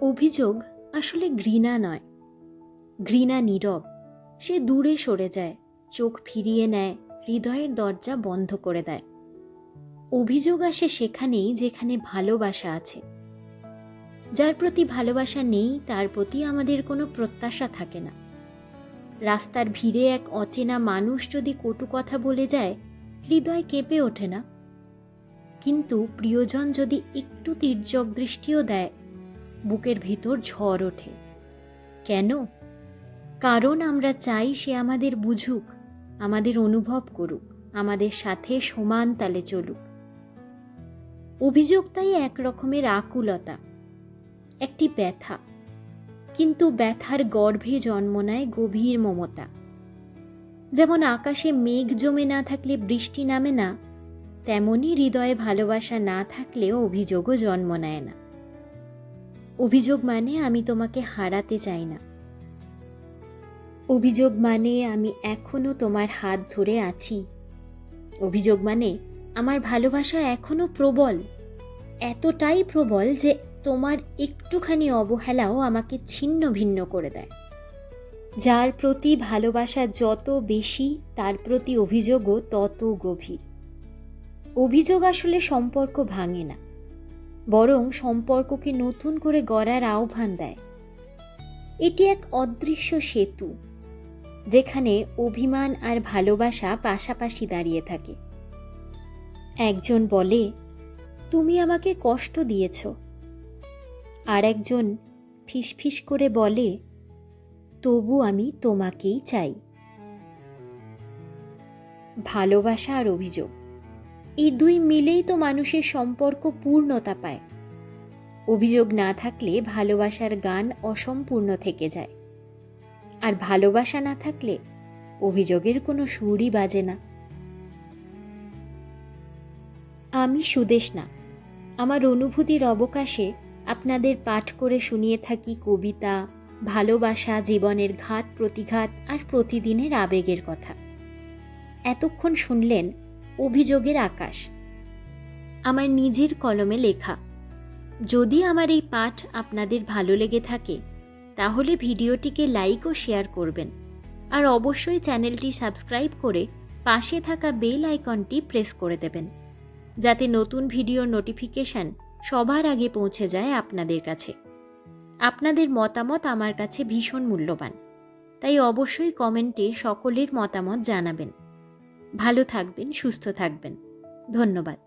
অভিযোগ আসলে ঘৃণা নয়, ঘৃণা নীরব। সে দূরে সরে যায়, চোখ ফিরিয়ে নেয়, হৃদয়ের দরজা বন্ধ করে দেয়। অভিযোগ আসে সেখানেই যেখানে ভালোবাসা আছে। যার প্রতি ভালোবাসা নেই তার প্রতি আমাদের কোনো প্রত্যাশা থাকে না। রাস্তার ভিড়ে এক অচেনা মানুষ যদি কটু কথা বলে যায়, হৃদয় কেঁপে ওঠে না? কিন্তু প্রিয়জন যদি একটু তির্যক দৃষ্টিও দেয়, বুকের ভিতর ঝড় ওঠে। কেন? কারণ আমরা চাই সে আমাদের বুঝুক, আমাদের অনুভব করুক, আমাদের সাথে সমান তালে চলুক। অভিযোগ তাই এক রকমের আকুলতা, একটি ব্যথা, কিন্তু ব্যথার গর্ভে জন্ম নেয় গভীর মমতা। যেমন আকাশে মেঘ জমে না থাকলে বৃষ্টি নামে না, তেমনি হৃদয়ে ভালোবাসা না থাকলেও অভিযোগও জন্ম নেয় না। অভিযোগ মানে আমি তোমাকে হারাতে চাই না। অভিযোগ মানে আমি এখনো তোমার হাত ধরে আছি। অভিযোগ মানে আমার ভালোবাসা এখনো প্রবল, এতটাই প্রবল যে তোমার একটুখানি অবহেলাও আমাকে ছিন্ন ভিন্ন করে দেয়। যার প্রতি ভালোবাসা যত বেশি, তার প্রতি অভিযোগও তত গভীর। অভিযোগ আসলে সম্পর্ক ভাঙে না, বরং সম্পর্ককে নতুন করে গড়ার আহ্বান দেয়। এটি এক অদৃশ্য সেতু, যেখানে অভিমান আর ভালোবাসা পাশাপাশি দাঁড়িয়ে থাকে। একজন বলে, তুমি আমাকে কষ্ট দিয়েছ, আর একজন ফিসফিস করে বলে, তবু আমি তোমাকেই চাই। ভালোবাসা আর অভিযোগ, এই দুই মিলেই তো মানুষের সম্পর্ক পূর্ণতা পায়। অভিযোগ না থাকলে ভালোবাসার গান অসম্পূর্ণ থেকে যায়, আর ভালোবাসা না থাকলে অভিযোগের কোনো সুরই বাজে না। আমি সুদেষ্ণা। আমার অনুভূতির অবকাশে আপনাদের পাঠ করে শুনিয়ে থাকি কবিতা, ভালোবাসা, জীবনের ঘাত প্রতিঘাত আর প্রতিদিনের আবেগের কথা। এতক্ষণ শুনলেন অভিযোগের আকাশ, আমার নিজের কলমে লেখা। যদি আমার এই পাঠ আপনাদের ভালো লেগে থাকে, তাহলে ভিডিওটিকে লাইক ও শেয়ার করবেন, আর অবশ্যই চ্যানেলটি সাবস্ক্রাইব করে পাশে থাকা বেল আইকনটি প্রেস করে দেবেন, যাতে নতুন ভিডিওর নোটিফিকেশন সবার আগে পৌঁছে যায় আপনাদের কাছে। আপনাদের মতামত আমার কাছে ভীষণ মূল্যবান, তাই অবশ্যই কমেন্টে সকলের মতামত জানাবেন। ভালো থাকবেন, সুস্থ থাকবেন। ধন্যবাদ।